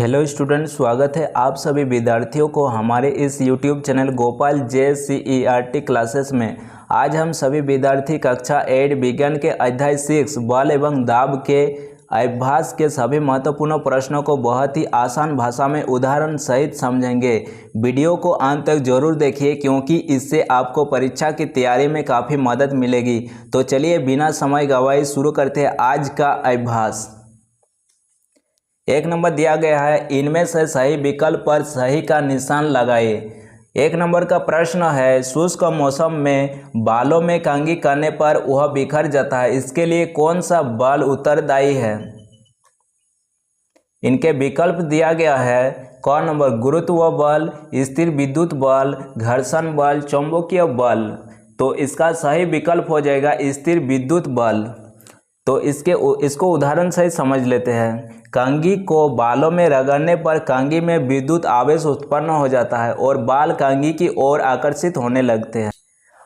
Hello student, स्वागत है आप सभी विद्यार्थियों को हमारे इस YouTube channel Gopal JCERT classes में। आज हम सभी विद्यार्थी कक्षा 8 विज्ञान के अध्याय 6 बल एवं दाब के अभ्यास के सभी महत्वपूर्ण प्रश्नों को बहुत ही आसान भाषा में उदाहरण सहित समझेंगे। वीडियो को अंत तक जरूर देखिए क्योंकि इससे आपको परीक्षा की तैयारी में काफ़ी मदद मिलेगी। तो चलिए बिना समय गवाए शुरू करते हैं आज का अभ्यास। 1 नंबर दिया गया है, इनमें से सही विकल्प पर सही का निशान लगाइए। 1 नंबर का प्रश्न है, शुष्क मौसम में बालों में कंघी करने पर वह बिखर जाता है, इसके लिए कौन सा बल उत्तरदायी है? इनके विकल्प दिया गया है। क नंबर गुरुत्व बल, स्थिर विद्युत बल, घर्षण बल, चुंबकीय बल। तो इसका सही विकल्प हो जाएगा स्थिर विद्युत बल। तो इसको उदाहरण से समझ लेते हैं। कंघी को बालों में रगड़ने पर कंघी में विद्युत आवेश उत्पन्न हो जाता है और बाल कंघी की ओर आकर्षित होने लगते हैं।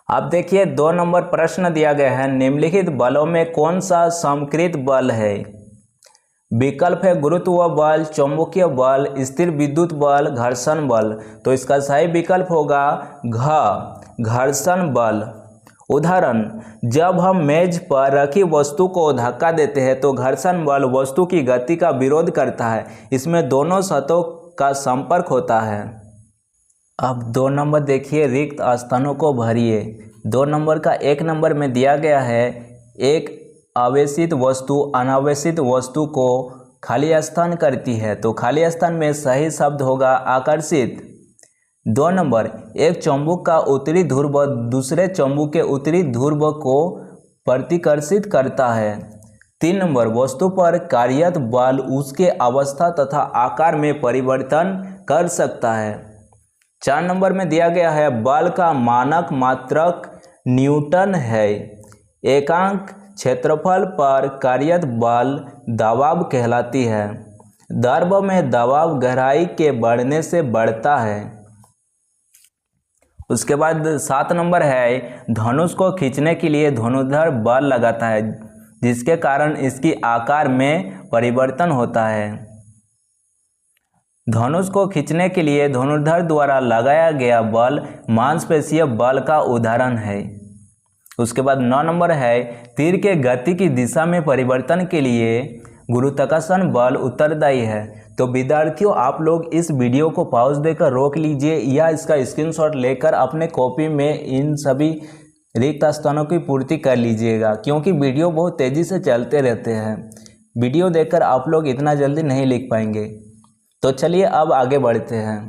अब देखिए 2 नंबर प्रश्न दिया गया है, निम्नलिखित बलों में कौन सा समकृत बल है? विकल्प है गुरुत्व बल, चुंबकीय बल, स्थिर विद्युत बल, घर्षण बल। तो इसका सही विकल्प होगा घर्षण बल। उदाहरण, जब हम मेज पर रखी वस्तु को धक्का देते हैं तो घर्षण बल वस्तु की गति का विरोध करता है। इसमें दोनों सतहों का संपर्क होता है। अब 2 नंबर देखिए, रिक्त स्थानों को भरिए। 2 नंबर का 1 नंबर में दिया गया है, एक आवेशित वस्तु अनावेशित वस्तु को खाली स्थान करती है। तो खाली स्थान में सही शब्द होगा आकर्षित। 2 नंबर, एक चुंबक का उत्तरी ध्रुव दूसरे चुंबक के उत्तरी ध्रुव को प्रतिकर्षित करता है। 3 नंबर, वस्तु पर कार्यरत बल उसके अवस्था तथा आकार में परिवर्तन कर सकता है। 4 नंबर में दिया गया है, बल का मानक मात्रक न्यूटन है। एकांक क्षेत्रफल पर कार्यरत बल दबाव कहलाती है। द्रव में दबाव गहराई के बढ़ने से बढ़ता है। उसके बाद 7 नंबर है, धनुष को खींचने के लिए धनुर्धर बल लगाता है जिसके कारण इसकी आकार में परिवर्तन होता है। धनुष को खींचने के लिए धनुर्धर द्वारा लगाया गया बल मांसपेशीय बल का उदाहरण है। उसके बाद 9 नंबर है, तीर के गति की दिशा में परिवर्तन के लिए गुरुत्वाकर्षण बल उत्तरदायी है। तो विद्यार्थियों, आप लोग इस वीडियो को पॉज देकर रोक लीजिए या इसका स्क्रीनशॉट लेकर अपने कॉपी में इन सभी रिक्त स्थानों की पूर्ति कर लीजिएगा क्योंकि वीडियो बहुत तेज़ी से चलते रहते हैं। वीडियो देखकर आप लोग इतना जल्दी नहीं लिख पाएंगे। तो चलिए अब आगे बढ़ते हैं।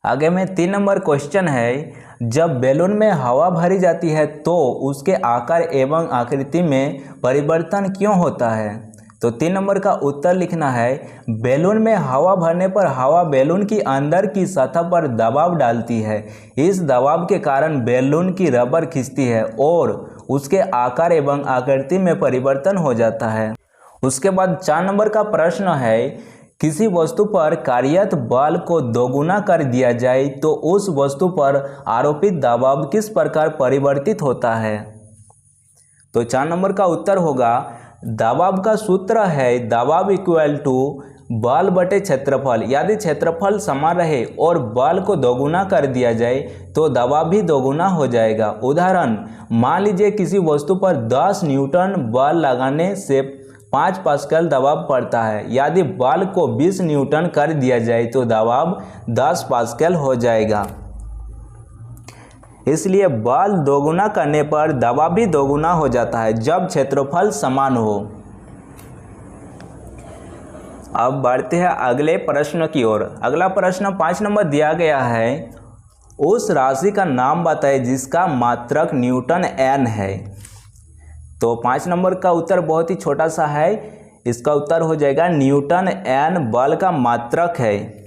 आगे में 3 नंबर क्वेश्चन है, जब बैलून में हवा भरी जाती है तो उसके आकार एवं आकृति में परिवर्तन क्यों होता है? तो 3 नंबर का उत्तर लिखना है, बैलून में हवा भरने पर हवा बैलून की अंदर की सतह पर दबाव डालती है। इस दबाव के कारण बैलून की रबर खिंचती है और उसके आकार एवं आकृति में परिवर्तन हो जाता है। उसके बाद 4 नंबर का प्रश्न है, किसी वस्तु पर कार्यरत बल को दोगुना कर दिया जाए तो उस वस्तु पर आरोपित दबाव किस प्रकार परिवर्तित होता है? तो 4 नंबर का उत्तर होगा, दबाव का सूत्र है दबाव इक्वल टू बल बटे क्षेत्रफल। यदि क्षेत्रफल समान रहे और बल को दोगुना कर दिया जाए तो दबाव भी दोगुना हो जाएगा। उदाहरण, मान लीजिए किसी वस्तु पर 10 न्यूटन बल लगाने से 5 पास्कल दबाव पड़ता है। यदि बल को 20 न्यूटन कर दिया जाए तो दबाव 10 पास्कल हो जाएगा। इसलिए बल दोगुना करने पर दबाव भी दोगुना हो जाता है जब क्षेत्रफल समान हो। अब बढ़ते हैं अगले प्रश्न की ओर। अगला प्रश्न 5 नंबर दिया गया है, उस राशि का नाम बताएं जिसका मात्रक न्यूटन n है। तो 5 नंबर का उत्तर बहुत ही छोटा सा है, इसका उत्तर हो जाएगा न्यूटन n बल का मात्रक है।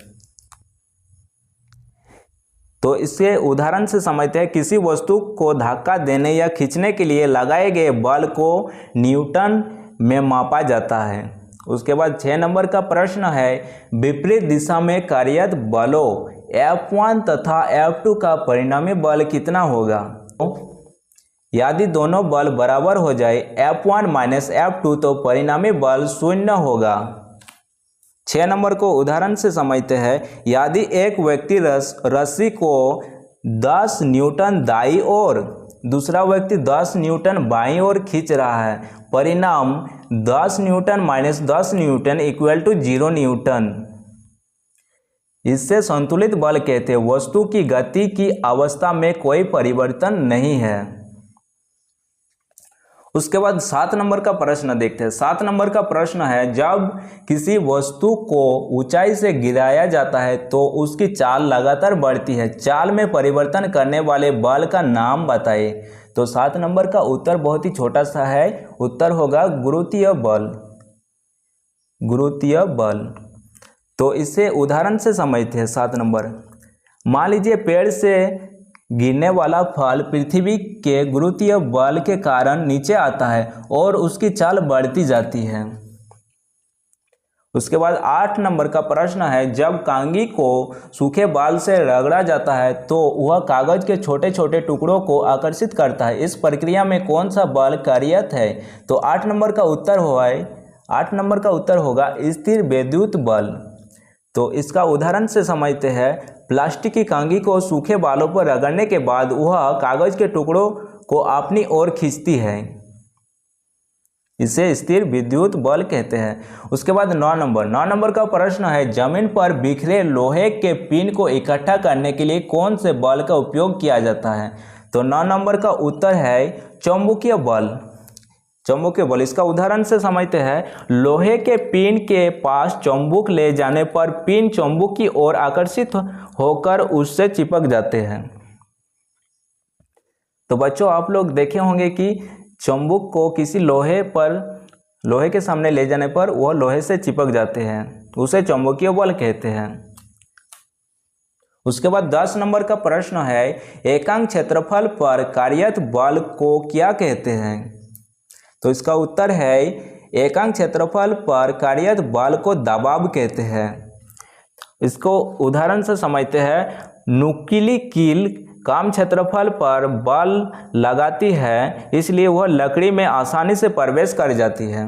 तो इसके उदाहरण से समझते हैं, किसी वस्तु को धक्का देने या खींचने के लिए लगाए गए बल को न्यूटन में मापा जाता है। उसके बाद 6 नंबर का प्रश्न है, विपरीत दिशा में कार्यरत बलों F1 तथा F2 का परिणामी बल कितना होगा? यदि दोनों बल बराबर हो जाए F1 - F2 तो परिणामी बल 0 होगा। 6 नंबर को उदाहरण से समझते हैं। यदि एक व्यक्ति रस्सी को 10 न्यूटन दाईं ओर, दूसरा व्यक्ति 10 न्यूटन बाईं ओर खींच रहा है, परिणाम 10 newton minus 10 newton equal to 0 newton. इससे संतुलित बल कहते हैं। वस्तु की गति की अवस्था में कोई परिवर्तन नहीं है। उसके बाद 7 नंबर का प्रश्न देखते हैं। 7 नंबर का प्रश्न है, जब किसी वस्तु को ऊंचाई से गिराया जाता है तो उसकी चाल लगातार बढ़ती है। चाल में परिवर्तन करने वाले बल का नाम बताइए। तो 7 नंबर का उत्तर बहुत ही छोटा सा है, उत्तर होगा गुरुत्वीय बल। गुरुत्वीय बल। तो इसे उदाहरण से समझते हैं। 7 नंबर, मान लीजिए पेड़ से गिरने वाला फल पृथ्वी के गुरुत्वीय बल के कारण नीचे आता है और उसकी चाल बढ़ती जाती है। उसके बाद 8 नंबर का प्रश्न है, जब कंघी को सूखे बाल से रगड़ा जाता है तो वह कागज के छोटे छोटे टुकड़ों को आकर्षित करता है। इस प्रक्रिया में कौन सा बल कार्यरत है? तो 8 नंबर का उत्तर होगा स्थिर विद्युत बल। तो इसका उदाहरण से समझते हैं। प्लास्टिक की कंघी को सूखे बालों पर रगड़ने के बाद वह कागज के टुकड़ों को अपनी ओर खींचती है। इसे स्थिर विद्युत बल कहते हैं। उसके बाद 9 नंबर का प्रश्न है, जमीन पर बिखरे लोहे के पिन को इकट्ठा करने के लिए कौन से बल का उपयोग किया जाता है? तो 9 नंबर का उत्तर है चुंबकीय बल। चुंबकीय बल, इसका उदाहरण से समझते हैं। लोहे के पिन के पास चुंबक ले जाने पर पिन चुंबक की ओर आकर्षित होकर उससे चिपक जाते हैं। तो बच्चों, आप लोग देखे होंगे कि चुंबक को किसी लोहे के सामने ले जाने पर वह लोहे से चिपक जाते हैं, उसे चुंबकीय बल कहते हैं। उसके बाद 10 नंबर का प्रश्न है, एकांक क्षेत्रफल पर कार्यरत बल को क्या कहते हैं? तो इसका उत्तर है एकांक क्षेत्रफल पर कार्यरत बल को दबाव कहते हैं। इसको उदाहरण से समझते हैं। नुकीली कील कम क्षेत्रफल पर बल लगाती है, इसलिए वह लकड़ी में आसानी से प्रवेश कर जाती है।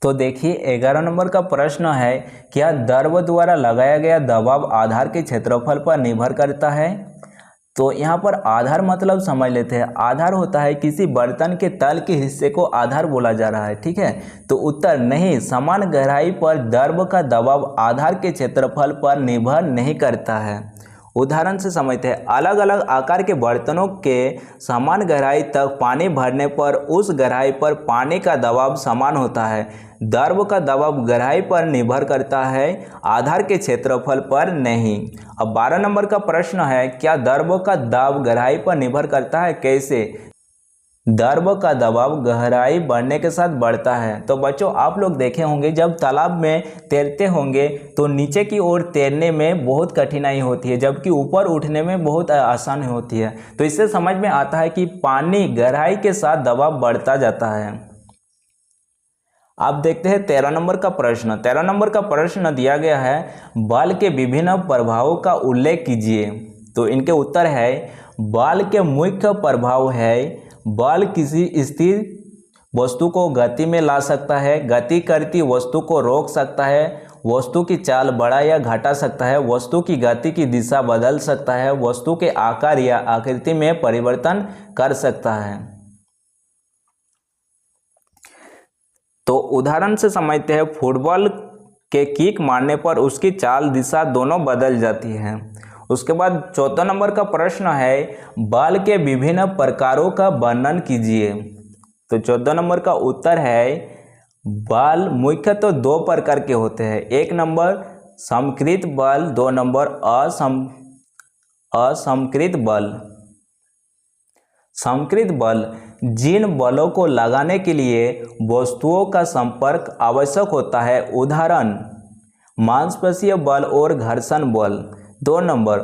तो देखिए 11 नंबर का प्रश्न है, क्या द्रव द्वारा लगाया गया दबाव आधार के क्षेत्रफल पर निर्भर करता है? तो यहाँ पर आधार मतलब समझ लेते हैं। आधार होता है किसी बर्तन के तल के हिस्से को आधार बोला जा रहा है, ठीक है। तो उत्तर नहीं, समान गहराई पर द्रव का दबाव आधार के क्षेत्रफल पर निर्भर नहीं करता है। उदाहरण से समझते हैं। अलग अलग आकार के बर्तनों के समान गहराई तक पानी भरने पर उस गहराई पर पानी का दबाव समान होता है। द्रव का दबाव गहराई पर निर्भर करता है, आधार के क्षेत्रफल पर नहीं। अब 12 नंबर का प्रश्न है, क्या द्रव का दाब गहराई पर निर्भर करता है? कैसे? द्रव का दबाव गहराई बढ़ने के साथ बढ़ता है। तो बच्चों, आप लोग देखे होंगे जब तालाब में तैरते होंगे तो नीचे की ओर तैरने में बहुत कठिनाई होती है, जबकि ऊपर उठने में बहुत आसान होती है। तो इससे समझ में आता है कि पानी गहराई के साथ दबाव बढ़ता जाता है। आप देखते हैं 13 नंबर का प्रश्न। 13 नंबर का प्रश्न दिया गया है, बल के विभिन्न प्रभावों का उल्लेख कीजिए। तो इनके उत्तर है, बल के मुख्य प्रभाव है, बल किसी स्थिर वस्तु को गति में ला सकता है, गति करती वस्तु को रोक सकता है, वस्तु की चाल बढ़ा या घटा सकता है, वस्तु की गति की दिशा बदल सकता है, वस्तु के आकार या आकृति में परिवर्तन कर सकता है। तो उदाहरण से समझते हैं। फुटबॉल के किक मारने पर उसकी चाल दिशा दोनों बदल जाती है। उसके बाद 14 नंबर का प्रश्न है, बल के विभिन्न प्रकारों का वर्णन कीजिए। तो 14 नंबर का उत्तर है, बल मुख्यतः 2 प्रकार के होते हैं। 1 नंबर समकृत बल, 2 नंबर असमकृत बल। समकृत बल जिन बलों को लगाने के लिए वस्तुओं का संपर्क आवश्यक होता है, उदाहरण मांसपेशीय बल और घर्षण बल। 2 नंबर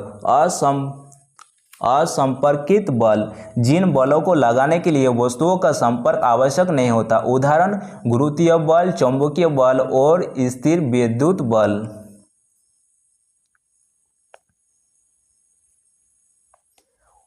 असंपर्कित बल जिन बलों को लगाने के लिए वस्तुओं का संपर्क आवश्यक नहीं होता, उदाहरण गुरुत्वीय बल, चुंबकीय बल और स्थिर विद्युत बल।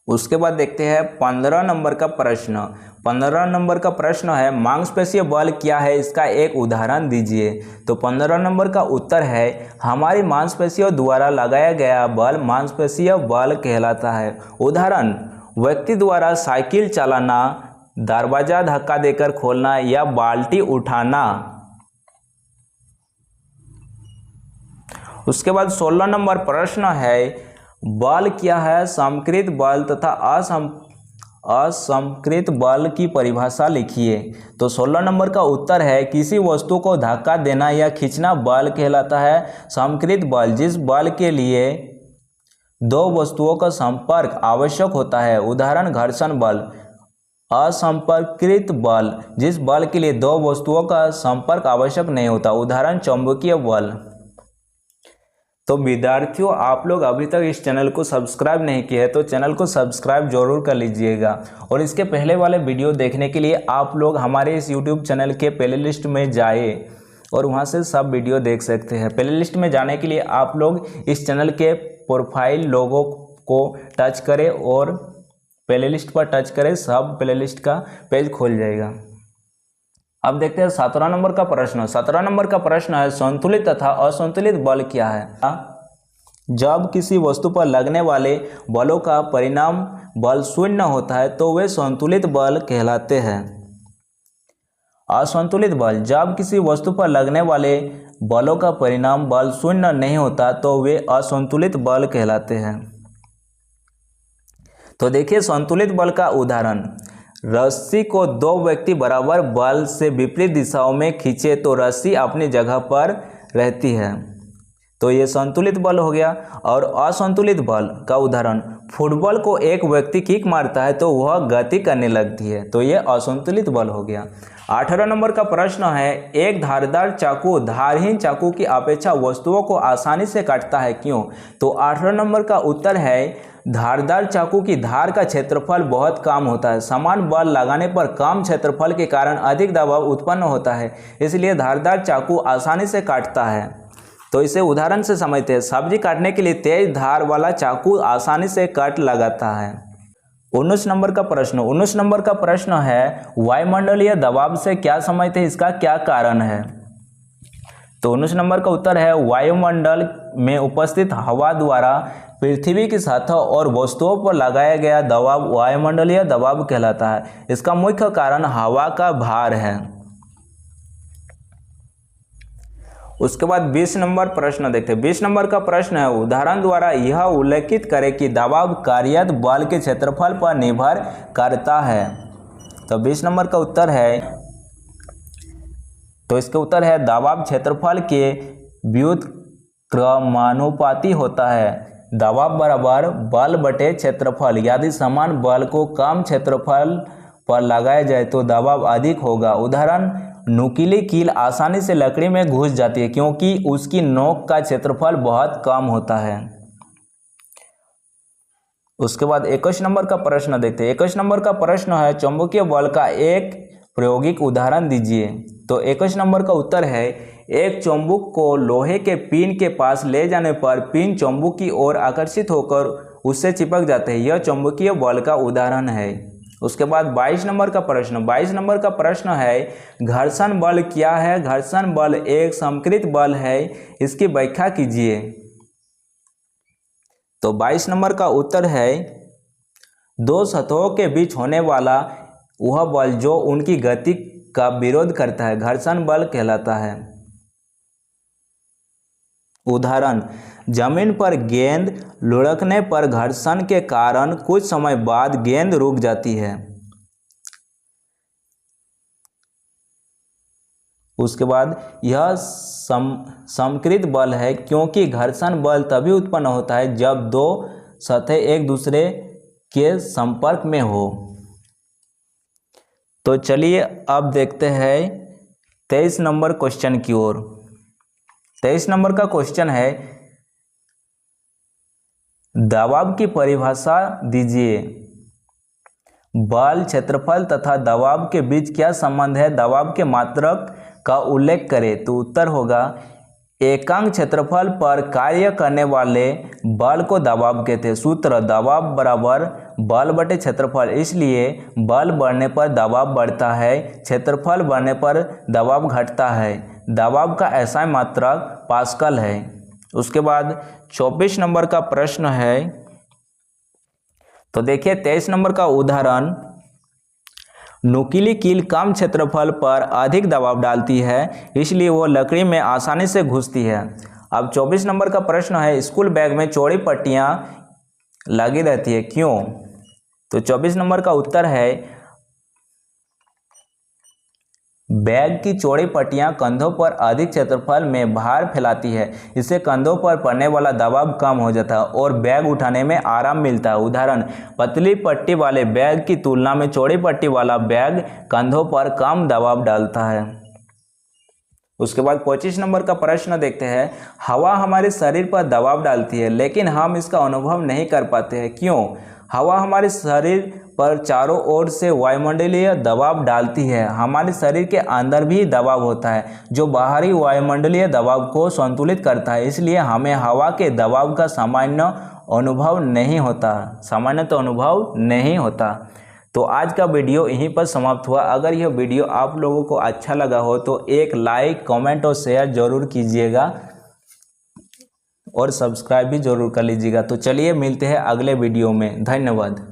उसके बाद देखते हैं 15 नंबर का प्रश्न। 15 नंबर का प्रश्न है मांसपेशीय बल क्या है, इसका एक उदाहरण दीजिए। तो 15 नंबर का उत्तर है हमारी मांसपेशियों द्वारा लगाया गया बल मांसपेशीय बल कहलाता है। उदाहरण, व्यक्ति द्वारा साइकिल चलाना, दरवाजा धक्का देकर खोलना या बाल्टी उठाना। उसके बाद 16 नंबर प्रश्न है बल क्या है, समकृत बल तथा असमकृत बल की परिभाषा लिखिए। तो 16 नंबर का उत्तर है किसी वस्तु को धक्का देना या खींचना बल कहलाता है। समकृत बल जिस बल के लिए दो वस्तुओं का संपर्क आवश्यक होता है। उदाहरण, घर्षण बल। असंपर्कित बल जिस बल के लिए दो वस्तुओं का संपर्क आवश्यक नहीं होता। उदाहरण, चुंबकीय बल। तो विद्यार्थियों, आप लोग अभी तक इस चैनल को सब्सक्राइब नहीं किए हैं तो चैनल को सब्सक्राइब जरूर कर लीजिएगा। और इसके पहले वाले वीडियो देखने के लिए आप लोग हमारे इस यूट्यूब चैनल के प्लेलिस्ट में जाए और वहां से सब वीडियो देख सकते हैं। प्लेलिस्ट में जाने के लिए आप लोग इस चैनल के प्रोफाइल लोगो को टच करें और प्लेलिस्ट पर टच करें, सब प्लेलिस्ट का पेज खोल जाएगा। अब देखते हैं 17 नंबर का प्रश्न। 17 नंबर का प्रश्न है संतुलित तथा असंतुलित बल क्या है। जब किसी वस्तु पर लगने वाले बलों का परिणाम बल शून्य होता है तो वे संतुलित बल कहलाते हैं। असंतुलित बल, जब किसी वस्तु पर लगने वाले बलों का परिणाम बल शून्य नहीं होता तो वे असंतुलित बल कहलाते हैं। तो देखिए संतुलित बल का उदाहरण, रस्सी को दो व्यक्ति बराबर बल से विपरीत दिशाओं में खींचे तो रस्सी अपनी जगह पर रहती है, तो ये संतुलित बल हो गया। और असंतुलित बल का उदाहरण, फुटबॉल को एक व्यक्ति किक मारता है तो वह गति करने लगती है, तो ये असंतुलित बल हो गया। 18 नंबर का प्रश्न है एक धारदार चाकू धारहीन चाकू की अपेक्षा वस्तुओं को आसानी से काटता है, क्यों। तो 18 नंबर का उत्तर है धारदार चाकू की धार का क्षेत्रफल बहुत कम होता है। समान बल लगाने पर कम क्षेत्रफल के कारण अधिक दबाव उत्पन्न होता है, इसलिए धारदार चाकू आसानी से काटता है। तो इसे उदाहरण से समझते हैं। सब्जी काटने के लिए तेज धार वाला चाकू आसानी से कट लगाता है। 19 नंबर का प्रश्न। 19 नंबर का प्रश्न है वायुमंडलीय दबाव से क्या समझते हैं, इसका क्या कारण है। तो 19 नंबर का उत्तर है वायुमंडल में उपस्थित हवा द्वारा पृथ्वी की सतह और वस्तुओं पर लगाया गया दबाव वायुमंडलीय दबाव कहलाता है। इसका मुख्य कारण हवा का भार है। उसके बाद 20 नंबर प्रश्न देखते हैं। 20 नंबर का प्रश्न है उदाहरण द्वारा यह उल्लेखित करें कि दबाव कार्यरत बल के क्षेत्रफल पर निर्भर करता है। तो 20 नंबर का उत्तर है, तो इसका उत्तर है दबाव क्षेत्रफल के व्युत्क्रमानुपाती होता है। दबाव बराबर बल बटे क्षेत्रफल, यदि समान बल को कम क्षेत्रफल पर लगाया जाए तो दबाव अधिक होगा। उदाहरण, नुकीली कील आसानी से लकड़ी में घुस जाती है क्योंकि उसकी नोक का क्षेत्रफल बहुत कम होता है। उसके बाद 21 नंबर का प्रश्न देखते हैं। 21 नंबर का प्रश्न है चुंबकीय बल का एक प्रायोगिक उदाहरण दीजिए। तो 21 नंबर का उत्तर है एक चुंबक को लोहे के पिन के पास ले जाने पर पिन चुंबक की ओर आकर्षित होकर उससे चिपक जाते हैं, यह चुंबकीय बल का उदाहरण है। उसके बाद 22 नंबर का प्रश्न। 22 नंबर का प्रश्न है घर्षण बल क्या है। घर्षण बल एक समकृत बल है, इसकी व्याख्या कीजिए। तो 22 नंबर का उत्तर है दो सतहों के बीच होने वाला वह बल जो उनकी गति का विरोध करता है घर्षण बल कहलाता है। उदाहरण, जमीन पर गेंद लुढ़कने पर घर्षण के कारण कुछ समय बाद गेंद रुक जाती है। उसके बाद यह समकृत बल है क्योंकि घर्षण बल तभी उत्पन्न होता है जब दो सतहें एक दूसरे के संपर्क में हो। तो चलिए अब देखते हैं 23 नंबर क्वेश्चन की ओर। 23 नंबर का क्वेश्चन है दबाव की परिभाषा दीजिए। बल, क्षेत्रफल तथा दबाव के बीच क्या संबंध है, दबाव के मात्रक का उल्लेख करें। तो उत्तर होगा एकांक क्षेत्रफल पर कार्य करने वाले बल को दबाव कहते हैं। सूत्र, दबाव बराबर बल बटे क्षेत्रफल, इसलिए बल बढ़ने पर दबाव बढ़ता है, क्षेत्रफल बढ़ने पर दबाव घटता है। दबाव का एसआई मात्रक पास्कल है। उसके बाद 24 नंबर का प्रश्न है, तो देखिए 23 नंबर का उदाहरण, नुकीली कील कम क्षेत्रफल पर अधिक दबाव डालती है, इसलिए वो लकड़ी में आसानी से घुसती है। अब 24 नंबर का प्रश्न है, स्कूल बैग में चौड़ी पट्टियां लगी रहती है, क्यों? तो 24 नंबर का उत्तर है, बैग की चौड़ी पट्टियां कंधों पर अधिक क्षेत्रफल में भार फैलाती है, इससे कंधों पर पड़ने वाला दबाव कम हो जाता है और बैग उठाने में आराम मिलता है। उदाहरण, पतली पट्टी वाले बैग की तुलना में चौड़ी पट्टी वाला बैग कंधों पर कम दबाव डालता है। उसके बाद 25 नंबर का प्रश्न देखते हैं, हवा हमारे शरीर पर दबाव डालती है लेकिन हम इसका अनुभव नहीं कर पाते हैं, क्यों? हवा हमारे शरीर पर चारों ओर से वायुमंडलीय दबाव डालती है। हमारे शरीर के अंदर भी दबाव होता है जो बाहरी वायुमंडलीय दबाव को संतुलित करता है, इसलिए हमें हवा के दबाव का सामान्य अनुभव नहीं होता। तो आज का वीडियो यहीं पर समाप्त हुआ। अगर यह वीडियो आप लोगों को अच्छा लगा हो तो एक लाइक, कमेंट और शेयर जरूर कीजिएगा और सब्सक्राइब भी जरूर कर लीजिएगा। तो चलिए मिलते हैं अगले वीडियो में। धन्यवाद।